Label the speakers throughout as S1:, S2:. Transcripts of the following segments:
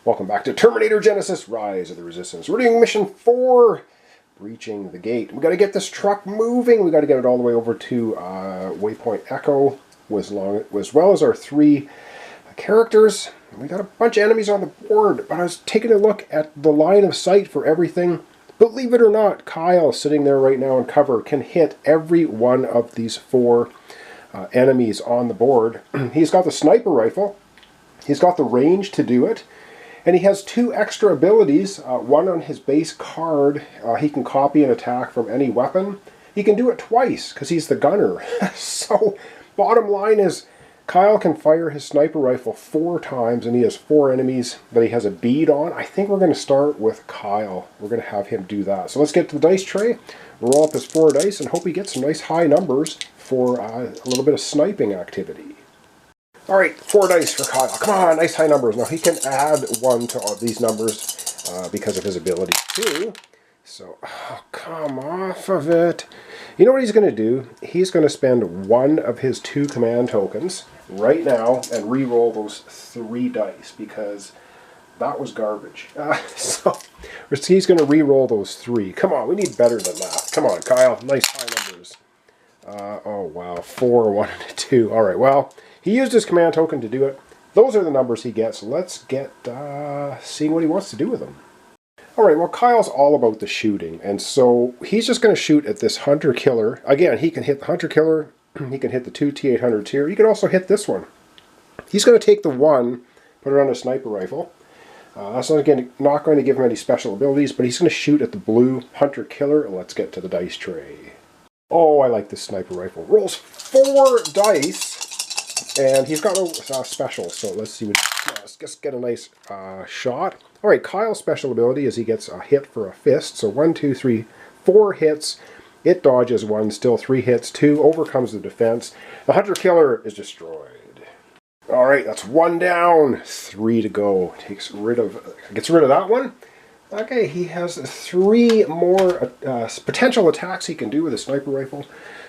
S1: Welcome back to Terminator Genisys, Rise of the Resistance. We're doing mission 4, Breaching the Gate. We got to get this truck moving. We got to get it all the way over to Waypoint Echo, as well as our 3 characters. We got a bunch of enemies on the board, but I was taking a look at the line of sight for everything. Believe it or not, Kyle, sitting there right now in cover, can hit every one of these 4 enemies on the board. He's got the sniper rifle. He's got the range to do it. And he has 2 extra abilities. One on his base card, he can copy an attack from any weapon. He can do it twice, because he's the gunner. So, bottom line is, Kyle can fire his sniper rifle 4 times, and he has 4 enemies that he has a bead on. I think we're going to start with Kyle. We're going to have him do that. So let's get to the dice tray, roll up his 4 dice, and hope he gets some nice high numbers for a little bit of sniping activity. Alright, 4 dice for Kyle. Come on, nice high numbers. Now he can add 1 to all these numbers because of his ability too. So, oh, come off of it. You know what he's going to do? He's going to spend 1 of his 2 command tokens right now and re-roll those 3 dice because that was garbage. So he's going to re-roll those 3. Come on, we need better than that. Come on, Kyle. Nice high numbers. Oh, wow. 4, 1, and a 2. Alright, well, he used his command token to do it. Those are the numbers he gets. Let's get seeing what he wants to do with them. Alright, well, Kyle's all about the shooting, and so he's just going to shoot at this hunter-killer. Again, he can hit the hunter-killer, he can hit the 2 T-800s here, he can also hit this one. He's going to take the 1, put it on a sniper rifle. That's not going to give him any special abilities, but he's going to shoot at the blue hunter-killer. Let's get to the dice tray. Oh, I like this sniper rifle. Rolls 4 dice. And he's got no special, so let's see what. Let's just get a nice shot. All right, Kyle's special ability is he gets a hit for a fist. So 1, 2, 3, 4 hits. It dodges 1, still 3 hits. 2 overcomes the defense. The hunter killer is destroyed. All right, that's 1 down, 3 to go. Gets rid of that one. Okay, he has 3 more potential attacks he can do with a sniper rifle.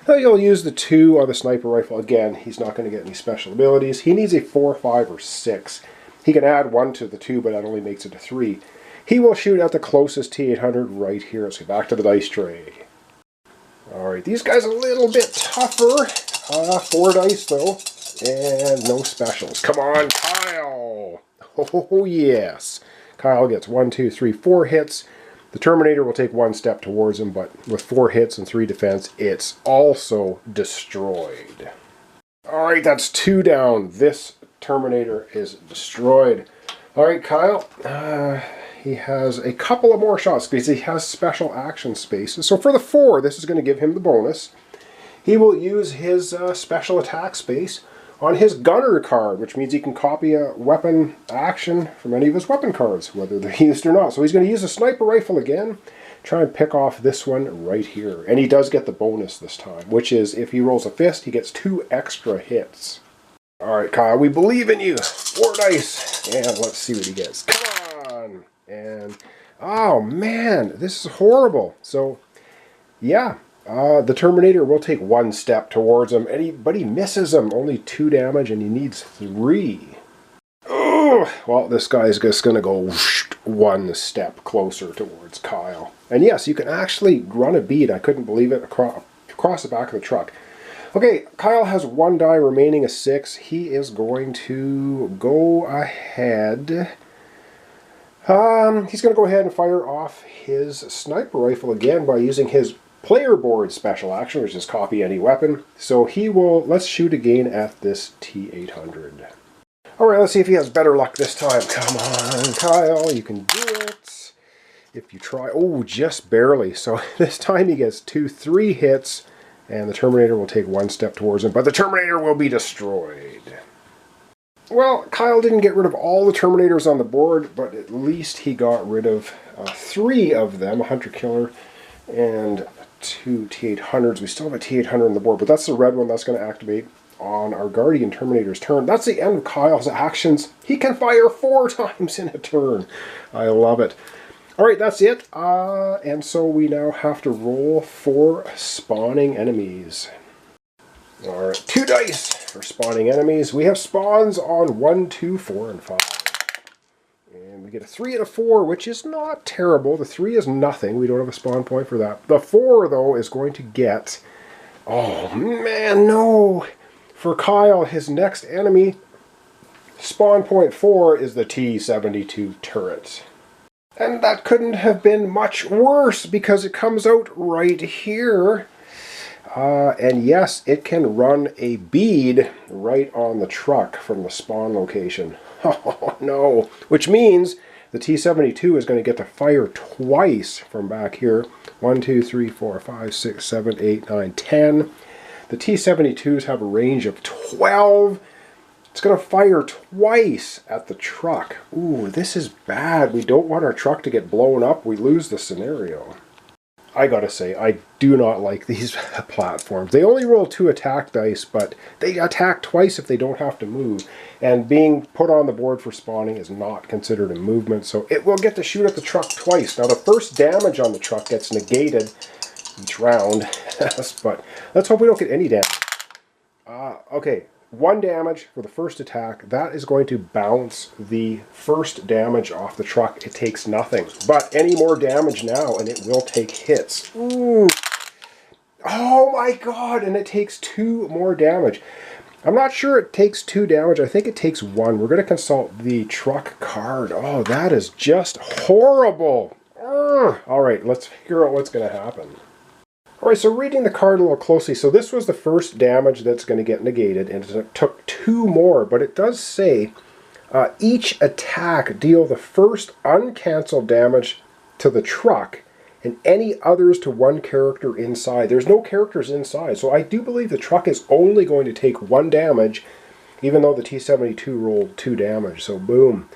S1: He'll use the 2 on the sniper rifle. Again, he's not going to get any special abilities. He needs a 4, 5, or 6. He can add 1 to the 2, but that only makes it a 3. He will shoot at the closest T-800 right here. Let's get back to the dice tray. Alright, these guys are a little bit tougher. 4 dice, though. And no specials. Come on, Kyle! Oh, yes. Kyle gets 1, 2, 3, 4 hits. The Terminator will take 1 step towards him, but with 4 hits and 3 defense, it's also destroyed. Alright, that's 2 down. This Terminator is destroyed. Alright, Kyle, he has a couple of more shots because he has special action spaces. So for the 4, this is going to give him the bonus. He will use his special attack space on his gunner card, which means he can copy a weapon action from any of his weapon cards, whether they're used or not. So he's going to use a sniper rifle again, try and pick off this one right here. And he does get the bonus this time, which is if he rolls a fist, he gets 2 extra hits. Alright, Kyle, we believe in you. 4 dice. And let's see what he gets. Come on! And, oh man, this is horrible. So, yeah. The Terminator will take 1 step towards him, but he misses him. Only 2 damage, and he needs 3. Oh, well, this guy's just going to go 1 step closer towards Kyle. And yes, you can actually run a bead. I couldn't believe it across the back of the truck. Okay, Kyle has 1 die remaining, a 6. He is going to go ahead. He's going to go ahead and fire off his sniper rifle again by using his player board special action, which is copy any weapon. So he will, let's shoot again at this T-800. Alright, let's see if he has better luck this time. Come on, Kyle, you can do it. If you try, oh, just barely. So this time he gets 2, 3 hits, and the Terminator will take 1 step towards him, but the Terminator will be destroyed. Well, Kyle didn't get rid of all the Terminators on the board, but at least he got rid of 3 of them, a hunter killer and 2 T-800s. We still have a T-800 on the board, but that's the red one that's going to activate on our Guardian Terminator's turn. That's the end of Kyle's actions. He can fire 4 times in a turn. I love it. Alright, that's it. And so we now have to roll for spawning enemies. Alright, 2 dice for spawning enemies. We have spawns on 1, 2, 4, and 5. And we get a 3 and a 4, which is not terrible. The 3 is nothing. We don't have a spawn point for that. The 4, though, is going to get... Oh, man, no! For Kyle, his next enemy, spawn point 4, is the T-72 turret. And that couldn't have been much worse, because it comes out right here. And yes, it can run a bead right on the truck from the spawn location. Oh no! Which means the T-72 is going to get to fire twice from back here. 1, 2, 3, 4, 5, 6, 7, 8, 9, 10. The T-72s have a range of 12. It's going to fire twice at the truck. Ooh, this is bad. We don't want our truck to get blown up. We lose the scenario. I gotta say, I do not like these platforms. They only roll 2 attack dice, but they attack twice if they don't have to move. And being put on the board for spawning is not considered a movement, so it will get to shoot at the truck twice. Now, the first damage on the truck gets negated each round, but let's hope we don't get any damage. Okay, 1 damage for the first attack. That is going to bounce the first damage off the truck. It takes nothing. But any more damage now, and it will take hits. Ooh. Oh my god, and it takes 2 more damage. I'm not sure it takes 2 damage. I think it takes 1. We're going to consult the truck card. Oh, that is just horrible. Alright, let's figure out what's going to happen. Alright, so reading the card a little closely, so this was the first damage that's going to get negated, and it took 2 more, but it does say each attack deal the first uncancelled damage to the truck and any others to 1 character inside. There's no characters inside, so I do believe the truck is only going to take 1 damage, even though the T-72 rolled 2 damage, so boom.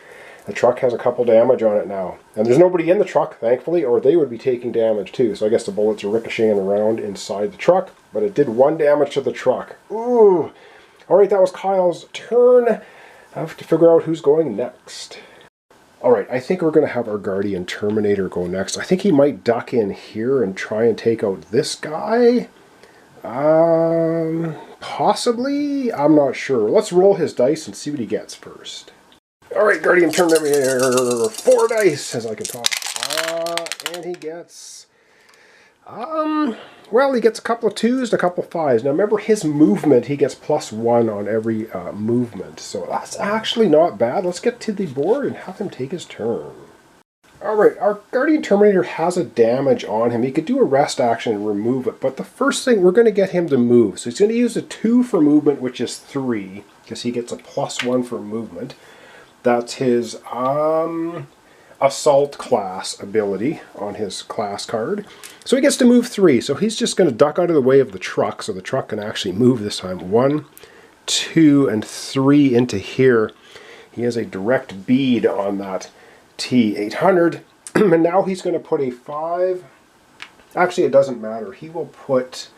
S1: The truck has a couple damage on it now. And there's nobody in the truck, thankfully, or they would be taking damage too. So I guess the bullets are ricocheting around inside the truck. But it did 1 damage to the truck. Ooh! Alright, that was Kyle's turn. I have to figure out who's going next. Alright, I think we're going to have our Guardian Terminator go next. I think he might duck in here and try and take out this guy. Possibly? I'm not sure. Let's roll his dice and see what he gets first. Alright, Guardian Terminator, 4 dice, as I can talk. And he gets, well, he gets a couple of 2s and a couple of 5s. Now remember, his movement, he gets +1 on every movement. So that's actually not bad. Let's get to the board and have him take his turn. Alright, our Guardian Terminator has a damage on him. He could do a rest action and remove it. But the first thing, we're going to get him to move. So he's going to use a 2 for movement, which is 3, because he gets a +1 for movement. That's his assault class ability on his class card. So he gets to move 3. So he's just going to duck out of the way of the truck so the truck can actually move this time. 1, 2, and 3 into here. He has a direct bead on that T-800. And now he's going to put a 5. Actually, it doesn't matter. He will put...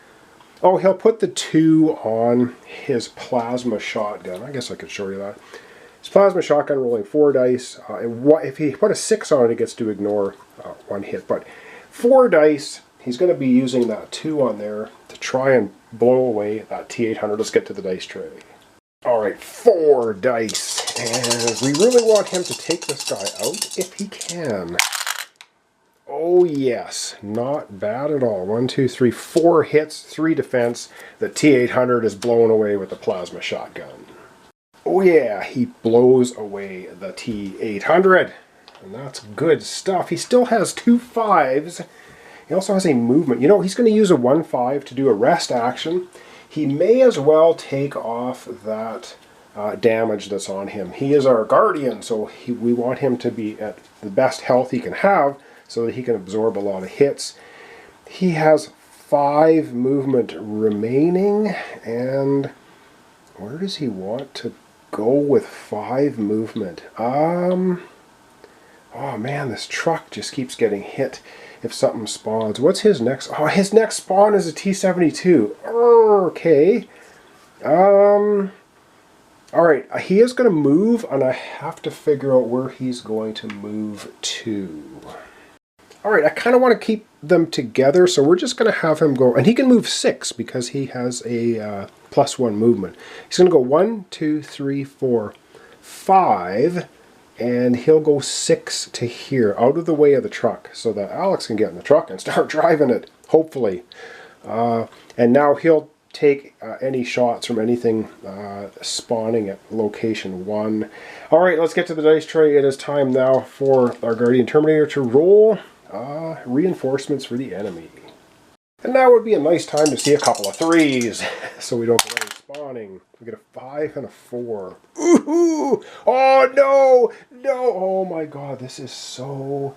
S1: Oh, he'll put the 2 on his plasma shotgun. I guess I could show you that. His plasma shotgun rolling 4 dice. If he put a 6 on it, he gets to ignore 1 hit. But 4 dice, he's going to be using that 2 on there to try and blow away that T-800. Let's get to the dice tray. Alright, 4 dice. And we really want him to take this guy out if he can. Oh yes, not bad at all. 1, 2, 3, 4 hits, 3 defense. The T-800 is blown away with the plasma shotgun. Oh yeah, he blows away the T-800. And that's good stuff. He still has 2 5s. He also has a movement. You know, he's going to use a 1-5 to do a rest action. He may as well take off that damage that's on him. He is our guardian, so we want him to be at the best health he can have so that he can absorb a lot of hits. He has 5 movement remaining, and where does he want to go with 5 movement? Oh man, this truck just keeps getting hit if something spawns. What's his next? Oh, his next spawn is a T-72. Okay. Alright, he is going to move, and I have to figure out where he's going to move to. Alright, I kind of want to keep them together, so we're just going to have him go, and he can move 6 because he has a +1 movement. He's going to go 1, 2, 3, 4, 5, and he'll go 6 to here, out of the way of the truck, so that Alex can get in the truck and start driving it, hopefully. And now he'll take any shots from anything spawning at location 1. Alright, let's get to the dice tray. It is time now for our Guardian Terminator to roll reinforcements for the enemy. And now would be a nice time to see a couple of 3s, so we don't get any spawning. We get a 5 and a 4. Ooh! Oh no! No! Oh my god, this is so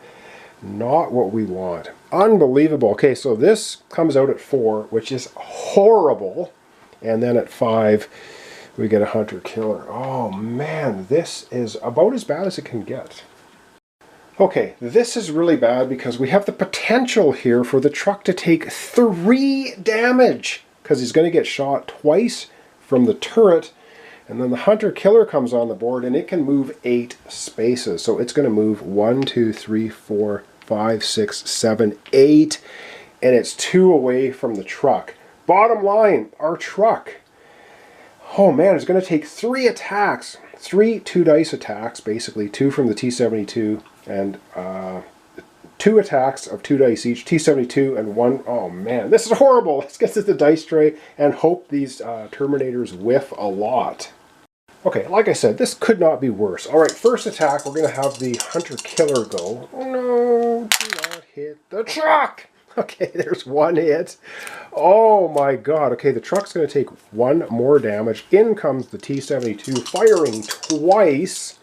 S1: not what we want. Unbelievable. Okay, so this comes out at 4, which is horrible. And then at 5, we get a hunter killer. Oh man, this is about as bad as it can get. Okay, this is really bad because we have the potential here for the truck to take 3 damage, because he's going to get shot twice from the turret, and then the hunter killer comes on the board and it can move 8 spaces. So it's going to move 1, 2, 3, 4, 5, 6, 7, 8, and it's 2 away from the truck. Bottom line, our truck, oh man, it's going to take 3 attacks, 3 2-dice attacks, basically 2 from the T-72 and 2 attacks of 2 dice each, T-72 and 1. Oh man, this is horrible. Let's get to the dice tray and hope these Terminators whiff a lot. Okay, like I said, this could not be worse. Alright, first attack, we're going to have the hunter killer go. Oh no, do not hit the truck! Okay, there's 1 hit. Oh my god. Okay, the truck's going to take 1 more damage. In comes the T-72, firing twice.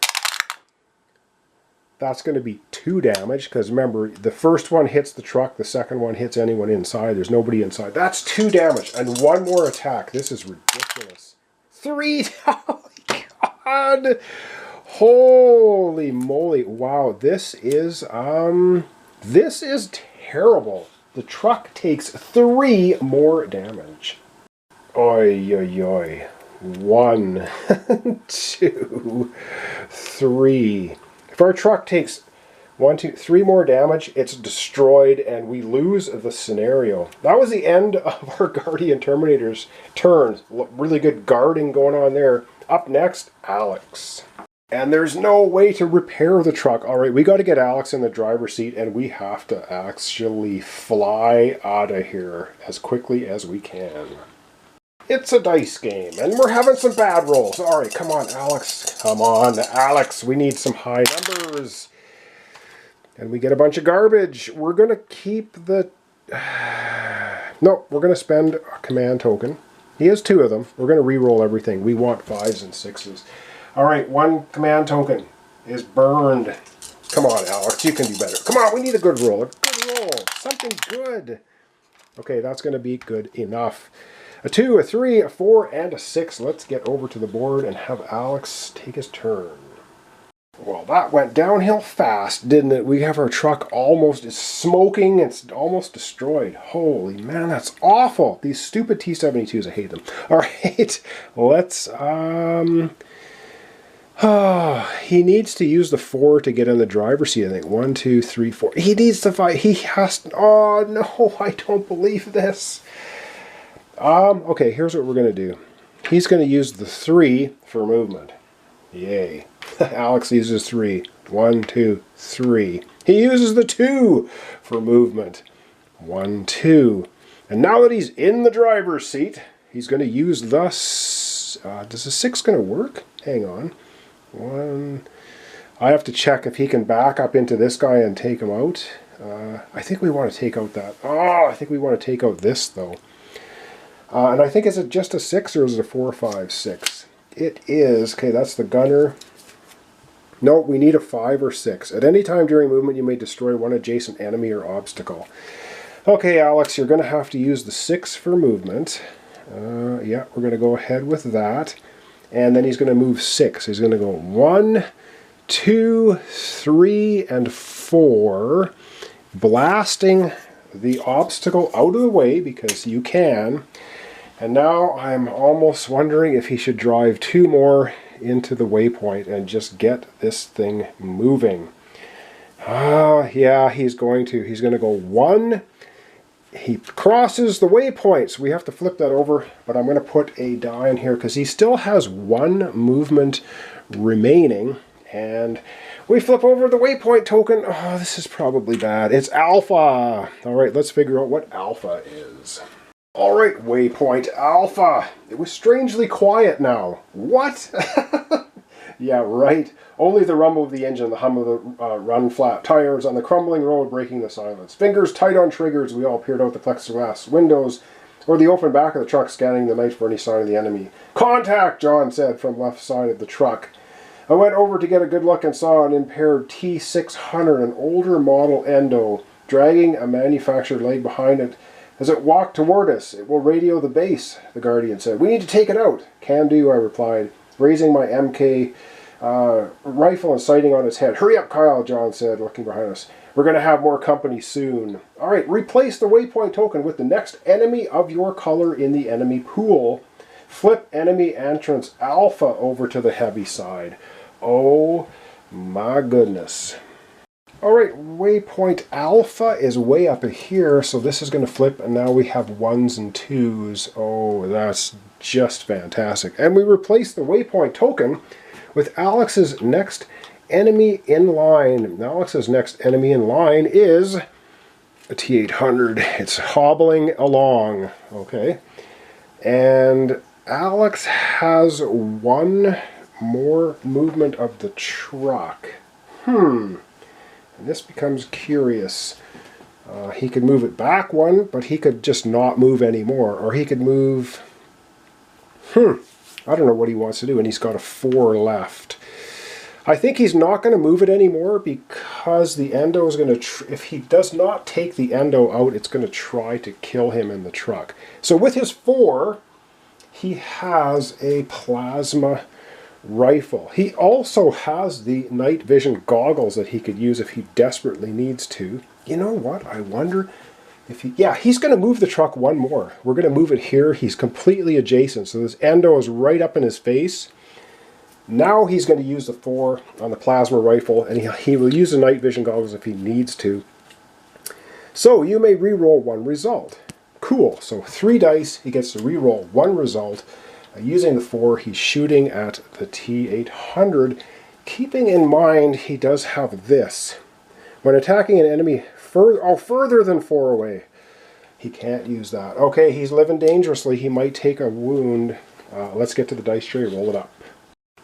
S1: That's going to be 2 damage, because remember, the first one hits the truck, the second one hits anyone inside. There's nobody inside. That's 2 damage, and 1 more attack. This is ridiculous. 3! Oh my god! Holy moly. Wow, this is terrible. The truck takes 3 more damage. Oi, oi, oi. 1, 2, 3. If our truck takes 1, 2, 3 more damage, it's destroyed and we lose the scenario. That was the end of our Guardian Terminator's turn. Really good guarding going on there. Up next, Alex. And there's no way to repair the truck. Alright, we got to get Alex in the driver's seat and we have to actually fly out of here as quickly as we can. It's a dice game, and we're having some bad rolls. Alright, come on, Alex. Come on, Alex. We need some high numbers. And we get a bunch of garbage. We're going to keep the... No, we're going to spend a command token. He has 2 of them. We're going to re-roll everything. We want 5s and 6s. Alright, 1 command token is burned. Come on, Alex. You can do better. Come on, we need a good roll. A good roll. Something good. Okay, that's going to be good enough. A 2, a 3, a 4, and a 6. Let's get over to the board and have Alex take his turn. Well, that went downhill fast, didn't it? We have our truck almost smoking. It's almost destroyed. Holy man, that's awful. These stupid T-72s, I hate them. All right, let's... he needs to use the 4 to get in the driver's seat, I think. 1, 2, 3, 4. He needs to fight. He has to... Oh, no, I don't believe this. Okay, here's what we're going to do. He's going to use the 3 for movement. Yay. Alex uses 3. 1, 2, 3. He uses the 2 for movement. 1, 2. And now that he's in the driver's seat, he's going to use the... does the 6 going to work? Hang on. 1... I have to check if he can back up into this guy and take him out. I think we want to take out that... Oh, I think we want to take out this, though. And I think, is it just a 6 or is it a 4, 5, 6? It is. Okay, that's the gunner. No, we need a 5 or 6. At any time during movement, you may destroy 1 adjacent enemy or obstacle. Okay, Alex, you're going to have to use the 6 for movement. Yeah, we're going to go ahead with that. And then he's going to move 6. He's going to go 1, 2, 3, and 4. Blasting the obstacle out of the way because you can. And now I'm almost wondering if he should drive 2 more into the waypoint and just get this thing moving. Yeah, he's going to. He's going to go 1. He crosses the waypoint, so we have to flip that over. But I'm going to put a die in here because he still has 1 movement remaining. And we flip over the waypoint token. Oh, this is probably bad. It's Alpha. All right, let's figure out what Alpha is. All right, waypoint Alpha. It was strangely quiet now. What? Yeah, right. Only the rumble of the engine, the hum of the run-flat tires on the crumbling road breaking the silence. Fingers tight on triggers, we all peered out the plexiglass windows or the open back of the truck, scanning the night for any sign of the enemy. Contact, John said from left side of the truck. I went over to get a good look and saw an impaired T600, an older model Endo, dragging a manufactured leg behind it. As it walked toward us, it will radio the base, the Guardian said. We need to take it out. Can do, I replied, raising my MK rifle and sighting on its head. Hurry up, Kyle, John said, looking behind us. We're going to have more company soon. All right, replace the waypoint token with the next enemy of your color in the enemy pool. Flip enemy entrance Alpha over to the heavy side. Oh my goodness. All right, waypoint Alpha is way up here, so this is going to flip, and now we have 1s and 2s. Oh, that's just fantastic. And we replace the waypoint token with Alex's next enemy in line. Alex's next enemy in line is a T800. It's hobbling along, okay? And Alex has one more movement of the truck. And this becomes curious. He could move it back one, but he could just not move anymore. Or he could move... I don't know what he wants to do, and he's got a 4 left. I think he's not going to move it anymore because the Endo is going to... If he does not take the Endo out, it's going to try to kill him in the truck. So with his 4, he has a plasma rifle. He also has the night vision goggles that he could use if he desperately needs to. You know what? I wonder if he... Yeah, he's going to move the truck one more. We're going to move it here. He's completely adjacent. So this Endo is right up in his face. Now he's going to use the 4 on the plasma rifle, and he will use the night vision goggles if he needs to. So you may re-roll 1 result. Cool. So 3 dice, he gets to re-roll 1 result. Using the 4, he's shooting at the T800, keeping in mind he does have this. When attacking an enemy further than 4 away, he can't use that. Okay, he's living dangerously. He might take a wound. Let's get to the dice tray. Roll it up.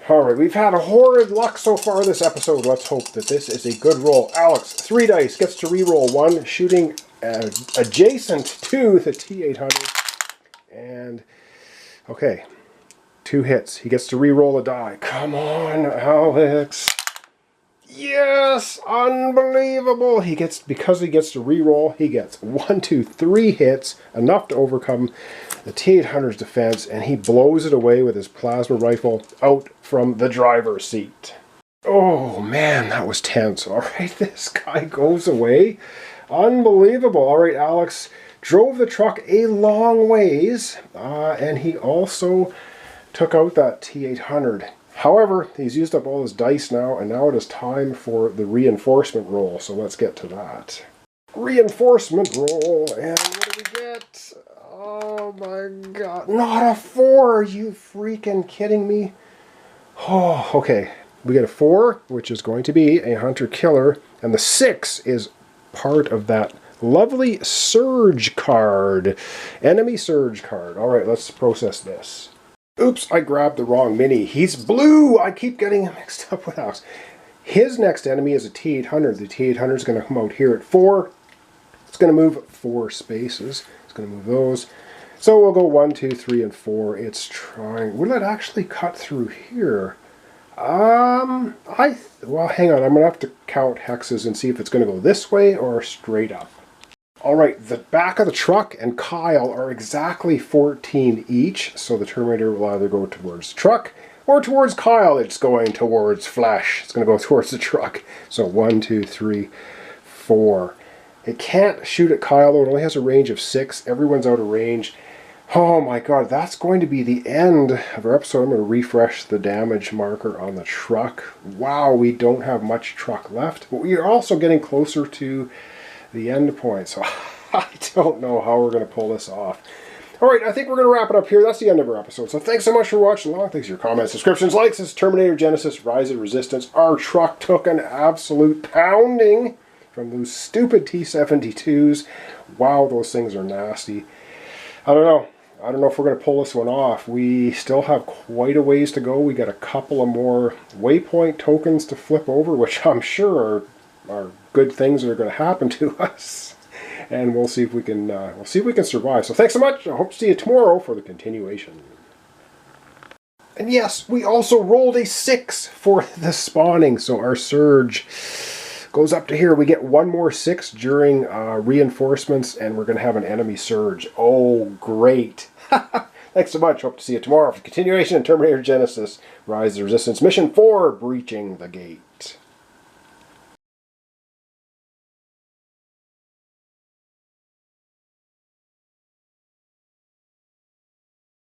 S1: All right, we've had a horrid luck so far this episode. Let's hope that this is a good roll. Alex, 3 dice, gets to re-roll 1, shooting adjacent to the T800. And, okay, 2 hits. He gets to re-roll a die. Come on, Alex. Yes, unbelievable. Because he gets to re-roll, he gets 1, 2, 3 hits, enough to overcome the T800's defense, and he blows it away with his plasma rifle out from the driver's seat. Oh man, that was tense. All right, this guy goes away. Unbelievable. All right, Alex drove the truck a long ways, and he also took out that T800. However, he's used up all his dice now, and now it is time for the reinforcement roll. So let's get to that. Reinforcement roll, and what do we get? Oh my god, not a 4! Are you freaking kidding me? Oh, okay. We get a 4, which is going to be a hunter-killer, and the 6 is part of that lovely surge card. Enemy surge card. All right, let's process this. Oops, I grabbed the wrong mini. He's blue! I keep getting him mixed up with Alex. His next enemy is a T800. The T800 is going to come out here at 4. It's going to move 4 spaces. It's going to move those. So we'll go 1, 2, 3, and 4. It's trying... Will it actually cut through here? Well, hang on. I'm going to have to count hexes and see if it's going to go this way or straight up. Alright, the back of the truck and Kyle are exactly 14 each, so the Terminator will either go towards the truck or towards Kyle. It's going towards Flash. It's going to go towards the truck. So 1, 2, 3, 4. It can't shoot at Kyle, though. It only has a range of 6. Everyone's out of range. Oh my god, that's going to be the end of our episode. I'm going to refresh the damage marker on the truck. Wow, we don't have much truck left, but we are also getting closer to the end point, so I don't know how we're going to pull this off. Alright, I think we're going to wrap it up here. That's the end of our episode. So thanks so much for watching along. Thanks for your comments, subscriptions, likes. This is Terminator Genisys, Rise of Resistance. Our truck took an absolute pounding from those stupid T-72s. Wow, those things are nasty. I don't know. I don't know if we're going to pull this one off. We still have quite a ways to go. We got a couple of more waypoint tokens to flip over, which I'm sure are good things that are going to happen to us. And we'll see if we can survive. So thanks so much. I hope to see you tomorrow for the continuation. And yes, we also rolled a 6 for the spawning. So our surge goes up to here. We get one more 6 during reinforcements, and we're going to have an enemy surge. Oh, great. Thanks so much. Hope to see you tomorrow for the continuation in Terminator Genisys, Rise of the Resistance, Mission 4, Breaching the Gate.